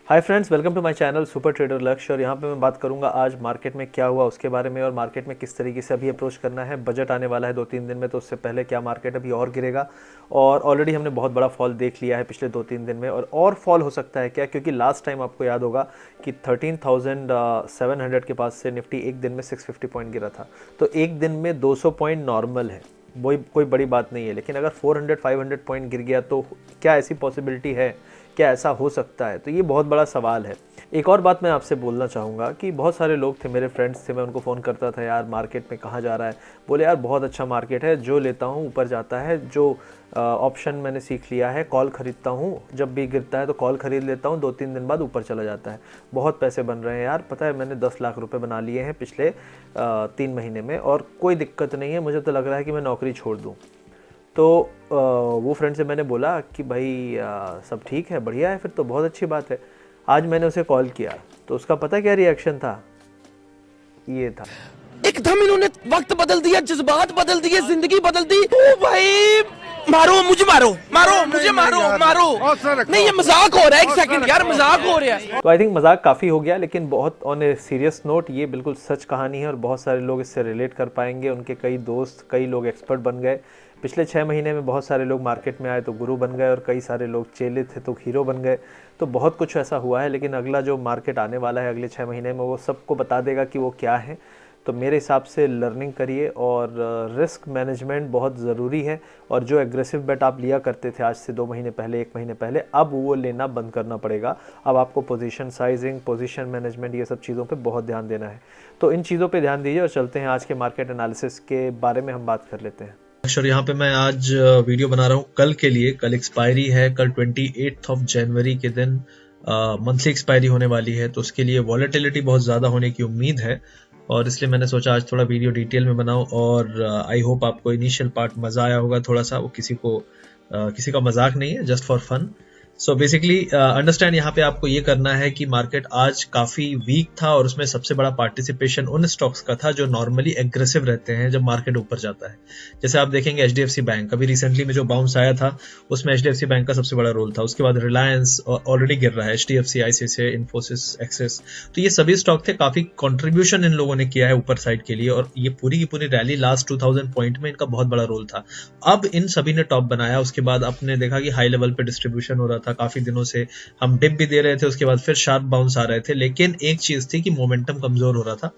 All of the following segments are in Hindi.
Hi friends, welcome to my channel super trader Lakshya. और यहाँ पे मैं बात करूँगा आज मार्केट में क्या हुआ उसके बारे में और मार्केट में किस तरीके से अभी अप्रोच करना है। बजट आने वाला है 2-3 दिन में, तो उससे पहले क्या मार्केट अभी और गिरेगा। और ऑलरेडी हमने बहुत बड़ा फॉल देख लिया है पिछले 2-3 दिन में, और फॉल हो सकता है क्या, क्योंकि लास्ट टाइम आपको याद होगा कि 13,700 के पास से निफ्टी एक दिन में 650 पॉइंट गिरा था। तो एक दिन में 200 पॉइंट नॉर्मल है, वही कोई बड़ी बात नहीं है। लेकिन अगर 400-500 पॉइंट गिर गया तो क्या ऐसी पॉसिबिलिटी है, क्या ऐसा हो सकता है? तो ये बहुत बड़ा सवाल है। एक और बात मैं आपसे बोलना चाहूँगा कि बहुत सारे लोग थे, मेरे फ्रेंड्स थे, मैं उनको फ़ोन करता था, यार मार्केट में कहाँ जा रहा है। बोले यार बहुत अच्छा मार्केट है, जो लेता हूँ ऊपर जाता है। जो ऑप्शन मैंने सीख लिया है, कॉल ख़रीदता हूँ, जब भी गिरता है तो कॉल ख़रीद लेता हूँ, 2-3 दिन बाद ऊपर चला जाता है। बहुत पैसे बन रहे हैं यार, पता है मैंने 10 लाख रुपए बना लिए हैं पिछले 3 महीने में, और कोई दिक्कत नहीं है। मुझे तो लग रहा है कि मैं नौकरी छोड़ दूँ। तो वो फ्रेंड से मैंने बोला कि भाई सब ठीक है, बढ़िया है, फिर तो बहुत अच्छी बात है। आज मैंने उसे कॉल किया तो उसका पता क्या रिएक्शन था? ये था। एकदम इन्होंने वक्त बदल दिया, जज्बात बदल दिए, जिंदगी बदल दी। ओ भाई, मारो मुझे, मारो मारो मुझे, मारो मारो। नहीं, ये मजाक हो रहा है। एक सेकंड यार, मजाक हो रहा है। तो आई थिंक मजाक काफ़ी हो गया, लेकिन बहुत ऑन ए सीरियस नोट ये बिल्कुल सच कहानी है और बहुत सारे लोग इससे रिलेट कर पाएंगे। उनके कई दोस्त, कई लोग एक्सपर्ट बन गए। पिछले 6 महीने में बहुत सारे लोग मार्केट में आए तो गुरु बन गए, और कई सारे लोग चेले थे तो हीरो बन गए। तो बहुत कुछ ऐसा हुआ है, लेकिन अगला जो मार्केट आने वाला है अगले 6 महीने में, वो सबको बता देगा कि वो क्या है। तो मेरे हिसाब से लर्निंग करिए, और रिस्क मैनेजमेंट बहुत ज़रूरी है। और जो एग्रेसिव बेट आप लिया करते थे आज से 2 महीने पहले, 1 महीने पहले, अब वो लेना बंद करना पड़ेगा। अब आपको पोजीशन साइजिंग, पोजीशन मैनेजमेंट, ये सब चीज़ों पे बहुत ध्यान देना है। तो इन चीज़ों पे ध्यान दीजिए, और चलते हैं आज के मार्केट एनालिसिस के बारे में हम बात कर लेते हैं। अक्षर, यहाँ पे मैं आज वीडियो बना रहा हूँ कल के लिए। कल एक्सपायरी है, कल 28 जनवरी के दिन मंथली एक्सपायरी होने वाली है, तो उसके लिए वॉलेटिलिटी बहुत ज़्यादा होने की उम्मीद है, और इसलिए मैंने सोचा आज थोड़ा वीडियो डिटेल में बनाऊं। और आई होप आपको इनिशियल पार्ट मज़ा आया होगा थोड़ा सा। वो किसी का मजाक नहीं है, just for fun. So basically understand, यहाँ पे आपको ये करना है कि मार्केट आज काफी वीक था, और उसमें सबसे बड़ा पार्टिसिपेशन उन स्टॉक्स का था जो नॉर्मली एग्रेसिव रहते हैं जब मार्केट ऊपर जाता है। जैसे आप देखेंगे एचडीएफसी बैंक, अभी रिसेंटली में जो बाउंस आया था उसमें एचडीएफसी बैंक का सबसे बड़ा रोल था। उसके बाद रिलायंस ऑलरेडी गिर रहा है, एचडीएफसी, आईसीआईसीआई, इन्फोसिस, एक्सिस, तो ये सभी स्टॉक थे। काफी कॉन्ट्रीब्यूशन इन लोगों ने किया है ऊपर साइड के लिए, और ये पूरी की पूरी रैली लास्ट 2000 पॉइंट में इनका बहुत बड़ा रोल था। अब इन सभी ने टॉप बनाया। उसके बाद आपने देखा कि हाई लेवल पे डिस्ट्रीब्यूशन हो रहा था, काफी दिनों से हम डिप भी दे रहे थे, उसके बाद फिर शार्प बाउंस आ रहे थे। लेकिन एक चीज थी कि मोमेंटम कमजोर हो रहा था,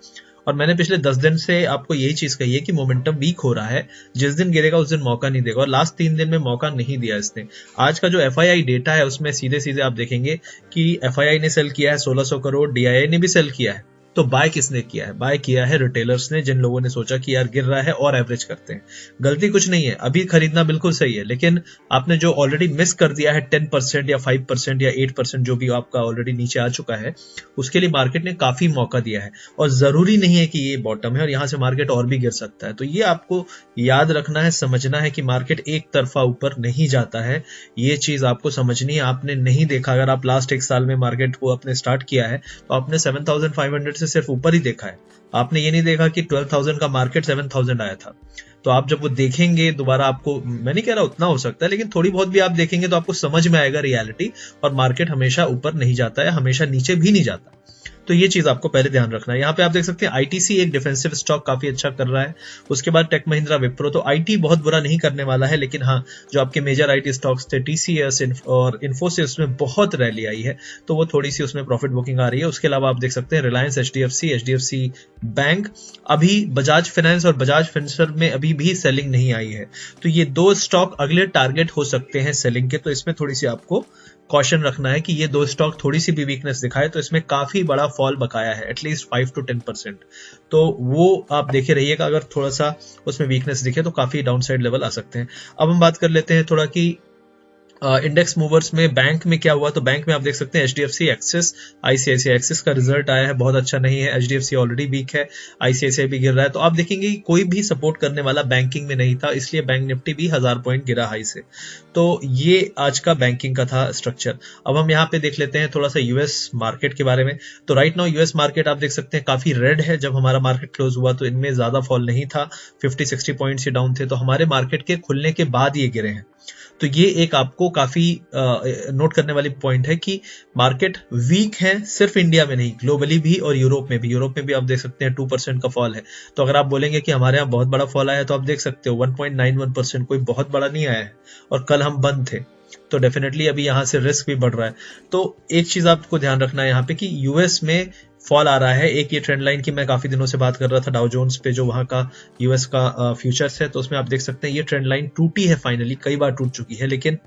और मैंने पिछले 10 दिन से आपको यही चीज कही है कि मोमेंटम वीक हो रहा है। जिस दिन गिरेगा उस दिन मौका नहीं देगा, और लास्ट 3 दिन में मौका नहीं दिया इसने। आज का जो एफआईआई डेटा है उसमें सीधे सीधे आप देखेंगे कि एफआईआई ने सेल किया है 1600 करोड़, डीआईआई ने भी सेल किया है। तो बाय किसने किया है? बाय किया है रिटेलर्स ने, जिन लोगों ने सोचा कि यार गिर रहा है और एवरेज करते हैं। गलती कुछ नहीं है, अभी खरीदना बिल्कुल सही है, लेकिन आपने जो ऑलरेडी मिस कर दिया है 10% या 5% या 8%, जो भी आपका ऑलरेडी नीचे आ चुका है, उसके लिए मार्केट ने काफी मौका दिया है। और जरूरी नहीं है कि ये बॉटम है और यहां से मार्केट और भी गिर सकता है। तो ये आपको याद रखना है, समझना है कि मार्केट एक तरफा ऊपर नहीं जाता है। ये चीज आपको समझनी है। आपने नहीं देखा, अगर आप लास्ट 1 साल में मार्केट को अपने स्टार्ट किया है तो आपने 7500 से सिर्फ ऊपर ही देखा है। आपने ये नहीं देखा कि 12,000 का मार्केट 7,000 आया था। तो आप जब वो देखेंगे दोबारा, आपको, मैं नहीं कह रहा उतना हो सकता है, लेकिन थोड़ी बहुत भी आप देखेंगे तो आपको समझ में आएगा रियलिटी। और मार्केट हमेशा ऊपर नहीं जाता है, हमेशा नीचे भी नहीं जाता। तो ये चीज आपको पहले ध्यान रखना है। यहाँ पे आप देख सकते हैं आईटीसी एक डिफेंसिव स्टॉक काफी अच्छा कर रहा है। उसके बाद टेक महिंद्रा, विप्रो। तो आईटी बहुत बुरा नहीं करने वाला है, लेकिन हाँ, जो आपके मेजर आईटी स्टॉक्स थे, टीसीएस और इन्फोसिस, उसमें बहुत रैली आई है, तो वो थोड़ी सी उसमें प्रॉफिट बुकिंग आ रही है। उसके अलावा आप देख सकते हैं रिलायंस, एचडीएफसी बैंक, अभी बजाज फाइनेंस और बजाज फिनसर्व में अभी भी सेलिंग नहीं आई है। तो ये 2 स्टॉक अगले टारगेट हो सकते हैं सेलिंग के, तो इसमें थोड़ी सी आपको कॉशन रखना है कि ये 2 स्टॉक थोड़ी सी भी वीकनेस दिखाए तो इसमें काफी बड़ा फॉल बकाया है, एटलीस्ट 5 to 10%। तो वो आप देखे रहिएगा, अगर थोड़ा सा उसमें वीकनेस दिखे तो काफी डाउनसाइड लेवल आ सकते हैं। अब हम बात कर लेते हैं थोड़ा कि इंडेक्स मूवर्स में बैंक में क्या हुआ। तो बैंक में आप देख सकते हैं एचडीएफसी, एक्सिस, आईसीआईसीआई। एक्सिस का रिजल्ट आया है, बहुत अच्छा नहीं है। एचडीएफसी ऑलरेडी वीक है, आईसीआईसीआई भी गिर रहा है। तो आप देखेंगे कि कोई भी सपोर्ट करने वाला बैंकिंग में नहीं था, इसलिए बैंक निफ्टी भी 1000 पॉइंट गिरा हाई से। तो ये आज का बैंकिंग का था स्ट्रक्चर। अब हम यहाँ पे देख लेते हैं थोड़ा सा यूएस मार्केट के बारे में। तो राइट नाउ यूएस मार्केट आप देख सकते हैं काफी रेड है। जब हमारा मार्केट क्लोज हुआ तो इनमें ज्यादा फॉल नहीं था, 50-60 पॉइंट्स ही डाउन थे। तो हमारे मार्केट के खुलने के बाद ये गिरे हैं। तो ये एक आपको काफी नोट करने वाली पॉइंट है कि मार्केट वीक है, सिर्फ इंडिया में नहीं, ग्लोबली भी और यूरोप में भी। यूरोप में भी आप देख सकते हैं 2% का फॉल है। तो अगर आप बोलेंगे कि हमारे यहाँ बहुत बड़ा फॉल आया है, तो आप देख सकते हो 1.91%, कोई बहुत बड़ा नहीं आया है, और कल हम बंद थे। तो डेफिनेटली अभी यहाँ से रिस्क भी बढ़ रहा है। तो एक चीज आपको ध्यान रखना है यहाँ पे कि यूएस में फॉल आ रहा है। एक ये ट्रेंड लाइन की मैं काफी दिनों से बात कर रहा था, डाउ जोन्स पे जो वहां का यूएस का फ्यूचर्स है, तो उसमें आप देख सकते हैं ये ट्रेंड लाइन टूटी है, फाइनली कई बार टूट चुकी है, लेकिन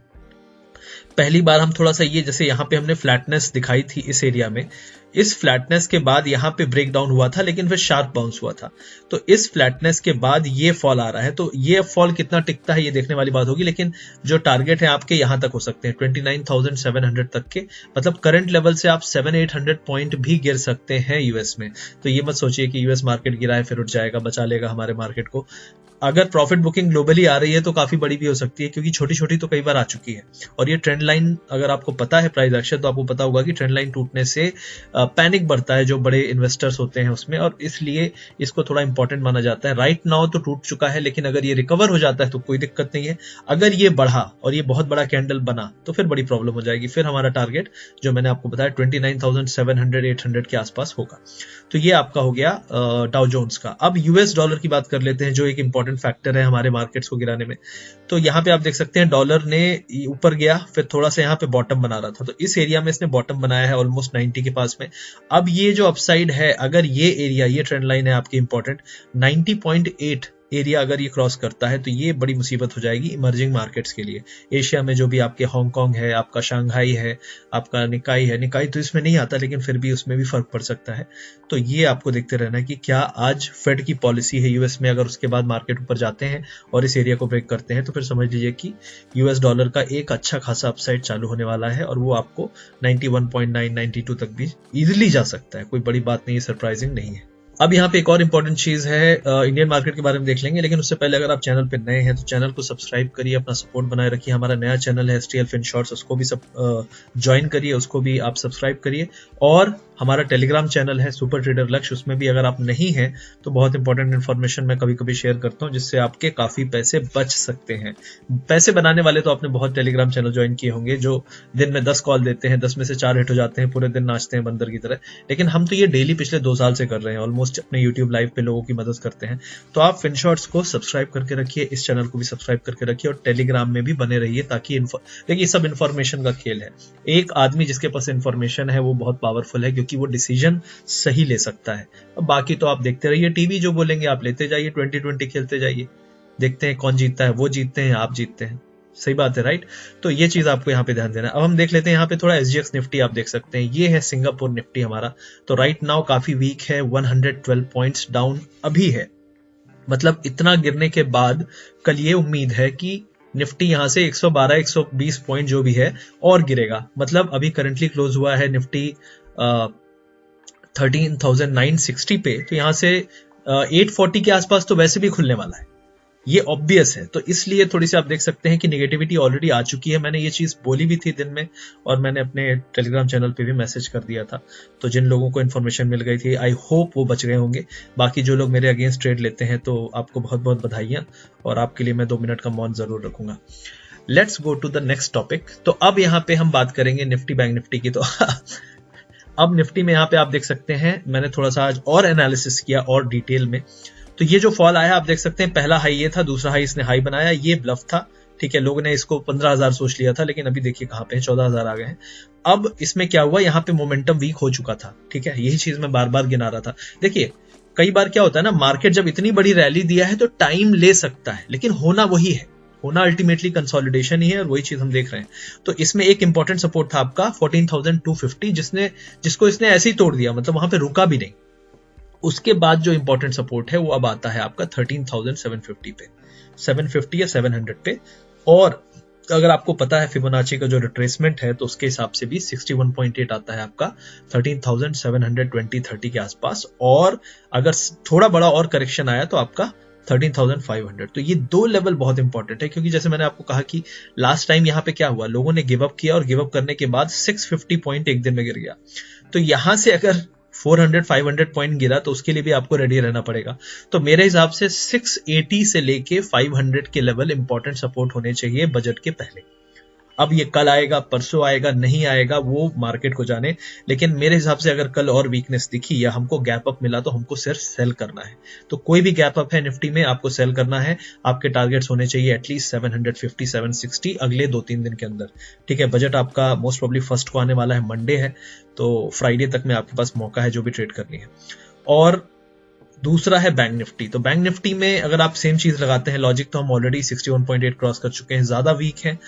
पहली बार हम थोड़ा सा ये, जैसे यहाँ पे हमने फ्लैटनेस दिखाई थी इस एरिया में, इस फ्लैटनेस के बाद यहाँ पे ब्रेक डाउन हुआ था, लेकिन फिर शार्प बाउंस हुआ था। तो इस फ्लैटनेस के बाद ये फॉल आ रहा है। तो ये फॉल कितना टिकता है ये देखने वाली बात होगी, लेकिन जो टारगेट है आपके यहाँ तक हो सकते हैं 29,700 तक के, मतलब करंट लेवल से आप 700-800 पॉइंट भी गिर सकते हैं यूएस में। तो ये मत सोचिए कि यूएस मार्केट गिरा है फिर उठ जाएगा, बचा लेगा हमारे मार्केट को। अगर प्रॉफिट बुकिंग ग्लोबली आ रही है तो काफी बड़ी भी हो सकती है, क्योंकि छोटी छोटी तो कई बार आ चुकी है। और ये ट्रेंड लाइन, अगर आपको पता है प्राइस एक्शन, तो आपको पता होगा कि ट्रेंड लाइन टूटने से पैनिक बढ़ता है जो बड़े इन्वेस्टर्स होते हैं उसमें, और इसलिए इसको थोड़ा इंपॉर्टेंट माना जाता है। राइट नाउ तो टूट चुका है, लेकिन अगर ये रिकवर हो जाता है तो कोई दिक्कत नहीं है। अगर ये बढ़ा और ये बहुत बड़ा कैंडल बना तो फिर बड़ी प्रॉब्लम हो जाएगी। फिर हमारा टारगेट जो मैंने आपको बताया 29,700-800 के आसपास होगा। तो ये आपका हो गया डाउ जोन्स का। अब यूएस डॉलर की बात कर लेते हैं, जो एक इंपॉर्टेंट फैक्टर है हमारे मार्केट्स को गिराने में। तो यहाँ पे आप देख सकते हैं डॉलर ने ऊपर गया, फिर थोड़ा सा यहाँ पे बॉटम बना रहा था, तो इस एरिया में इसने बॉटम बनाया है ऑलमोस्ट 90 के पास में। अब ये जो अपसाइड है, अगर ये एरिया, ये ट्रेंड लाइन है आपकी इंपॉर्टेंट 90.8 एरिया अगर ये क्रॉस करता है तो ये बड़ी मुसीबत हो जाएगी इमर्जिंग मार्केट्स के लिए। एशिया में जो भी आपके हांगकांग है, आपका शंघाई है, आपका निकाई है, निकाई तो इसमें नहीं आता, लेकिन फिर भी उसमें भी फर्क पड़ सकता है। तो ये आपको देखते रहना है कि क्या आज फेड की पॉलिसी है यूएस में। अगर उसके बाद मार्केट ऊपर जाते हैं और इस एरिया को ब्रेक करते हैं तो फिर समझ लीजिए कि यूएस डॉलर का एक अच्छा खासा अपसाइड चालू होने वाला है, और वो आपको 91.9, 92 तक भी इजिली जा सकता है। कोई बड़ी बात नहीं है, सरप्राइजिंग नहीं है। अब यहाँ पे एक और इम्पोर्टेंट चीज है, इंडियन मार्केट के बारे में देख लेंगे, लेकिन उससे पहले अगर आप चैनल पे नए हैं तो चैनल को सब्सक्राइब करिए, अपना सपोर्ट बनाए रखिए। हमारा नया चैनल है STL Fin Shorts, उसको भी ज्वाइन करिए, उसको भी आप सब्सक्राइब करिए। और हमारा टेलीग्राम चैनल है सुपर ट्रेडर लक्ष्य, उसमें भी अगर आप नहीं हैं तो बहुत इंपॉर्टेंट इन्फॉर्मेशन मैं कभी कभी शेयर करता हूँ, जिससे आपके काफी पैसे बच सकते हैं। पैसे बनाने वाले तो आपने बहुत टेलीग्राम चैनल ज्वाइन किए होंगे, जो दिन में 10 कॉल देते हैं, 10 में से 4 हिट हो जाते हैं, पूरे दिन नाचते हैं बंदर की तरह। लेकिन हम तो ये डेली पिछले 2 साल से कर रहे हैं, ऑलमोस्ट अपने यूट्यूब लाइव पे लोगों की मदद करते हैं। तो आप फिन शॉर्ट्स को सब्सक्राइब करके रखिए, इस चैनल को भी सब्सक्राइब करके रखिए, और टेलीग्राम में भी बने रहिए, ताकि देखिए सब इन्फॉर्मेशन का खेल है। एक आदमी जिसके पास इन्फॉर्मेशन है वो बहुत पावरफुल है, क्योंकि वो डिसीजन सही ले सकता है। अब बाकी तो आप देखते रहिए, टीवी जो बोलेंगे आप लेते जाइए, 2020 खेलते जाइए, देखते हैं कौन जीतता है। वो जीतते हैं, आप जीतते हैं, सही बात है, राइट। तो ये चीज आपको यहाँ पे ध्यान देना है। अब हम देख लेते हैं यहाँ पे थोड़ा SGX निफ्टी आप देख सकते हैं, ये है सिंगापुर निफ्टी हमारा। तो राइट नाउ काफी वीक है, 112 पॉइंट्स डाउन अभी है। मतलब इतना गिरने के बाद कल ये उम्मीद है कि निफ्टी यहां से 112-120 पॉइंट जो भी है और गिरेगा। मतलब अभी करंटली क्लोज हुआ है निफ्टी 13,960 पे, तो यहां से 840 के आसपास तो वैसे भी खुलने वाला है, ये ऑब्वियस है। तो इसलिए थोड़ी सी आप देख सकते हैं कि नेगेटिविटी ऑलरेडी आ चुकी है। मैंने ये चीज बोली भी थी दिन में, और मैंने अपने टेलीग्राम चैनल पे भी मैसेज कर दिया था। तो जिन लोगों को इन्फॉर्मेशन मिल गई थी, आई होप वो बच गए होंगे। बाकी जो लोग मेरे अगेंस्ट ट्रेड लेते हैं तो आपको बहुत बहुत बधाइयां, और आपके लिए मैं 2 मिनट का मौन जरूर रखूंगा। Let's go to the next topic. तो अब यहाँ पे हम बात करेंगे निफ्टी बैंक निफ्टी की। तो अब निफ्टी में यहाँ पे आप देख सकते हैं, मैंने थोड़ा सा आज और एनालिसिस किया और डिटेल में। तो ये जो फॉल आया आप देख सकते हैं, पहला हाई ये था, दूसरा हाई इसने हाई बनाया, ये ब्लफ था, ठीक है। लोगों ने इसको 15,000 सोच लिया था, लेकिन अभी देखिए कहाँ पे है, 14,000 आ गए हैं। अब इसमें क्या हुआ, यहाँ पे मोमेंटम वीक हो चुका था, ठीक है। यही चीज मैं बार बार गिना रहा था। देखिए कई बार क्या होता है ना, मार्केट जब इतनी बड़ी रैली दिया है तो टाइम ले सकता है, लेकिन होना वही है, होना अल्टीमेटली कंसोलिडेशन ही है, और वही चीज हम देख रहे हैं। तो इसमें एक इंपॉर्टेंट सपोर्ट था आपका 14,250, जिसको इसने ऐसे ही तोड़ दिया, मतलब वहां पे रुका भी नहीं। उसके बाद जो इंपॉर्टेंट सपोर्ट है वो अब आता है आपका 13,750 पे, 750 या 700 पे। और अगर आपको पता है फिबोनाची का जो रिट्रेसमेंट है, तो उसके हिसाब से भी 61.8 आता है आपका 13,720-30 के आसपास। और अगर थोड़ा बड़ा और करेक्शन आया तो आपका 13,500। तो ये 2 लेवल बहुत इंपॉर्टेंट है, क्योंकि जैसे मैंने आपको कहा कि लास्ट टाइम यहाँ पे क्या हुआ, लोगों ने गिव अप किया, और गिव अप करने के बाद 650 पॉइंट एक दिन में गिर गया। तो यहां से अगर 400-500 पॉइंट गिरा तो उसके लिए भी आपको रेडी रहना पड़ेगा। तो मेरे हिसाब से 680 से लेके 500 के लेवल इंपॉर्टेंट सपोर्ट होने चाहिए बजट के पहले। अब ये कल आएगा, परसों आएगा, नहीं आएगा, वो मार्केट को जाने, लेकिन मेरे हिसाब से अगर कल और वीकनेस दिखी या हमको गैप अप मिला तो हमको सिर्फ सेल करना है। तो कोई भी गैप अप है निफ्टी में आपको सेल करना है। आपके टारगेट्स होने चाहिए एटलीस्ट 750 760 अगले 2-3 दिन के अंदर। ठीक है, बजट आपका मोस्ट प्रोबेबली फर्स्ट को आने वाला है, मंडे है, तो फ्राइडे तक में आपके पास मौका है जो भी ट्रेड करनी है। और दूसरा है बैंक निफ्टी। तो बैंक निफ्टी में अगर आप सेम चीज लगाते हैं लॉजिक, तो हम ऑलरेडी 61.8 क्रॉस कर चुके हैं, ज्यादा वीक है,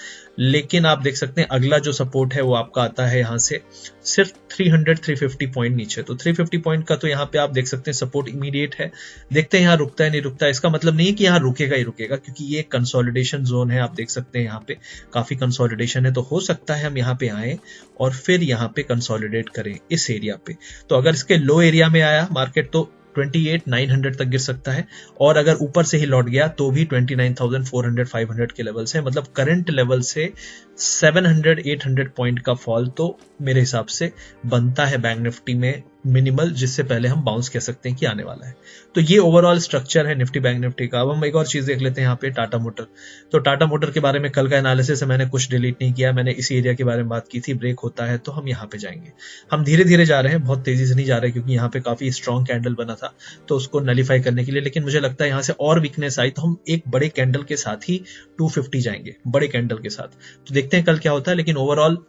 लेकिन आप देख सकते हैं अगला जो सपोर्ट है वो आपका आता है यहाँ से सिर्फ 300-350 पॉइंट नीचे। तो 350 पॉइंट का तो यहाँ पे आप देख सकते हैं सपोर्ट इमीडिएट है। देखते हैं यहाँ रुकता है नहीं रुकता है। इसका मतलब नहीं है कि यहाँ रुकेगा ही रुकेगा, क्योंकि ये कंसोलिडेशन जोन है। आप देख सकते हैं यहाँ पे काफी कंसोलिडेशन है, तो हो सकता है हम यहाँ पे आए और फिर यहाँ पे कंसोलिडेट करें इस एरिया पे। तो अगर इसके लो एरिया में आया मार्केट तो 28,900 तक गिर सकता है, और अगर ऊपर से ही लौट गया तो भी 29,400-500 के लेवल से, मतलब करंट लेवल से 700-800 पॉइंट का फॉल तो मेरे हिसाब से बनता है बैंक निफ्टी में मिनिमल, जिससे पहले हम बाउंस कह सकते हैं कि आने वाला है। तो ये ओवरऑल स्ट्रक्चर है निफ्टी बैंक निफ्टी का। अब हम एक और चीज देख लेते हैं यहाँ पे, टाटा मोटर। तो टाटा मोटर के बारे में कल का एनालिसिस है, मैंने कुछ डिलीट नहीं किया, मैंने इसी एरिया के बारे में बात की थी। ब्रेक होता है तो हम यहाँ पे जाएंगे। हम धीरे धीरे जा रहे हैं, बहुत तेजी से नहीं जा रहे, क्योंकि यहाँ पे काफी स्ट्रॉन्ग कैंडल बना था तो उसको नलीफाई करने के लिए। लेकिन मुझे लगता है यहाँ से और वीकनेस आई तो हम एक बड़े कैंडल के साथ ही 250 जाएंगे, बड़े कैंडल के साथ। तो देखते हैं कल क्या होता है। लेकिन ओवरऑल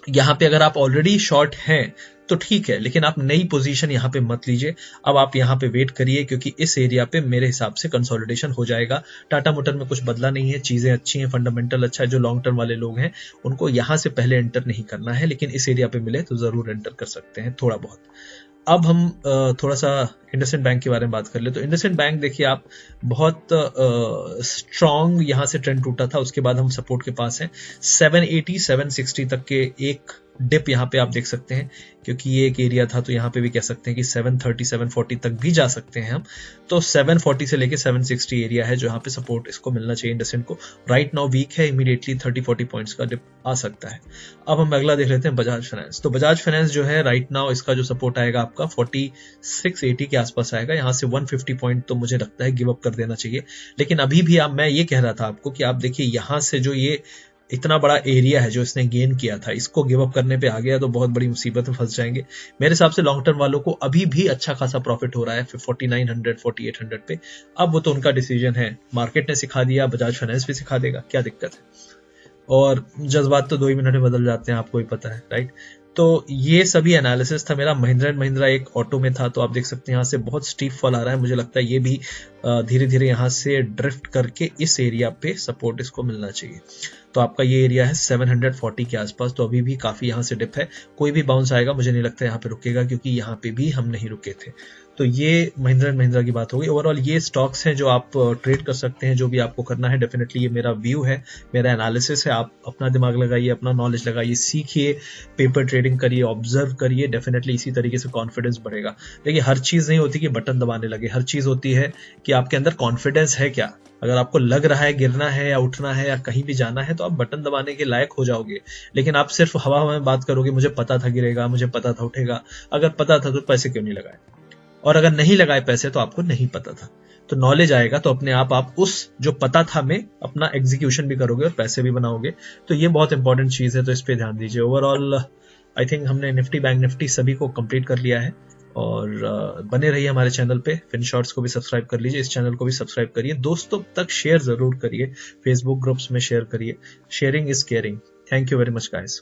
यहाँ पे अगर आप ऑलरेडी शॉर्ट हैं तो ठीक है, लेकिन आप नई पोजीशन यहाँ पे मत लीजिए। अब आप यहाँ पे वेट करिए, क्योंकि इस एरिया पे मेरे हिसाब से कंसोलिडेशन हो जाएगा। टाटा मोटर में कुछ बदला नहीं है, चीजें अच्छी हैं, फंडामेंटल अच्छा है। जो लॉन्ग टर्म वाले लोग हैं उनको यहाँ से पहले एंटर नहीं करना है, लेकिन इस एरिया पे मिले तो जरूर एंटर कर सकते हैं थोड़ा बहुत। अब हम थोड़ा सा इंडसइंड बैंक के बारे में बात कर ले। तो इंडसइंड बैंक देखिए आप, बहुत स्ट्रॉन्ग यहाँ से ट्रेंड टूटा था, उसके बाद हम सपोर्ट के पास हैं 780 760 तक के एक डिप यहाँ पे आप देख सकते हैं, क्योंकि ये एक एरिया था। तो यहाँ पे भी कह सकते हैं कि 730 740 तक भी जा सकते हैं हम। तो 740 से लेके 760 एरिया है जो यहाँ पे सपोर्ट इसको मिलना चाहिए इंडसइंड को। राइट नाउ वीक है, इमीडिएटली 30-40 पॉइंट्स का डिप आ सकता है। अब हम अगला देख लेते हैं बजाज फाइनेंस। तो बजाज फाइनेंस जो है राइट नाउ इसका जो सपोर्ट आएगा आपका 4680 के आसपास आएगा। यहाँ से 150 पॉइंट तो मुझे लगता है गिव अप कर देना चाहिए। लेकिन अभी भी मैं ये कह रहा था आपको कि आप देखिए यहाँ से जो ये इतना बड़ा एरिया है जो इसने गेन किया था, इसको गिव अप करने पे आ गया तो बहुत बड़ी मुसीबत में फंस जाएंगे। मेरे हिसाब से लॉन्ग टर्म वालों को अभी भी अच्छा खासा प्रॉफिट हो रहा है 4900 4800 पे। अब वो तो उनका डिसीजन है, मार्केट ने सिखा दिया, बजाज फाइनेंस भी सिखा देगा, क्या दिक्कत है। और जज्बात तो 2 ही मिनट में बदल जाते हैं, आपको ही पता है, राइट। तो ये सभी एनालिसिस था मेरा। महिंद्रा एंड महिंद्रा एक ऑटो में था, तो आप देख सकते हैं यहाँ से बहुत स्टीप फॉल आ रहा है। मुझे लगता है ये भी धीरे धीरे यहाँ से ड्रिफ्ट करके इस एरिया पे सपोर्ट इसको मिलना चाहिए। तो आपका ये एरिया है 740 के आसपास, तो अभी भी काफी यहाँ से डिप है। कोई भी बाउंस आएगा मुझे नहीं लगता यहाँ पे रुकेगा, क्योंकि यहाँ पे भी हम नहीं रुके थे। तो ये महिंद्रा एंड महिंद्रा की बात होगी। ओवरऑल ये स्टॉक्स हैं जो आप ट्रेड कर सकते हैं, जो भी आपको करना है। डेफिनेटली ये मेरा व्यू है, मेरा एनालिसिस है। आप अपना दिमाग लगाइए, अपना नॉलेज लगाइए, सीखिए, पेपर ट्रेडिंग करिए, ऑब्जर्व करिए। डेफिनेटली इसी तरीके से कॉन्फिडेंस बढ़ेगा। देखिए हर चीज नहीं होती कि बटन दबाने लगे, हर चीज होती है कि आपके अंदर कॉन्फिडेंस है क्या। अगर आपको लग रहा है गिरना है या उठना है या कहीं भी जाना है तो आप बटन दबाने के लायक हो जाओगे। लेकिन आप सिर्फ हवा में बात करोगे, मुझे पता था गिरेगा, मुझे पता था उठेगा। अगर पता था तो पैसे क्यों नहीं लगाए, और अगर नहीं लगाए पैसे तो आपको नहीं पता था। तो नॉलेज आएगा तो अपने आप उस जो पता था में अपना एग्जीक्यूशन भी करोगे और पैसे भी बनाओगे। तो ये बहुत इंपॉर्टेंट चीज है, तो इस पे ध्यान दीजिए। ओवरऑल आई थिंक हमने निफ्टी बैंक निफ्टी सभी को कंप्लीट कर लिया है। और बने रहिए हमारे चैनल पे। फिनशॉर्ट्स को भी सब्सक्राइब कर लीजिए, इस चैनल को भी सब्सक्राइब करिए, दोस्तों तक शेयर जरूर करिए, फेसबुक ग्रुप्स में शेयर करिए। Sharing is caring. Thank you very much guys.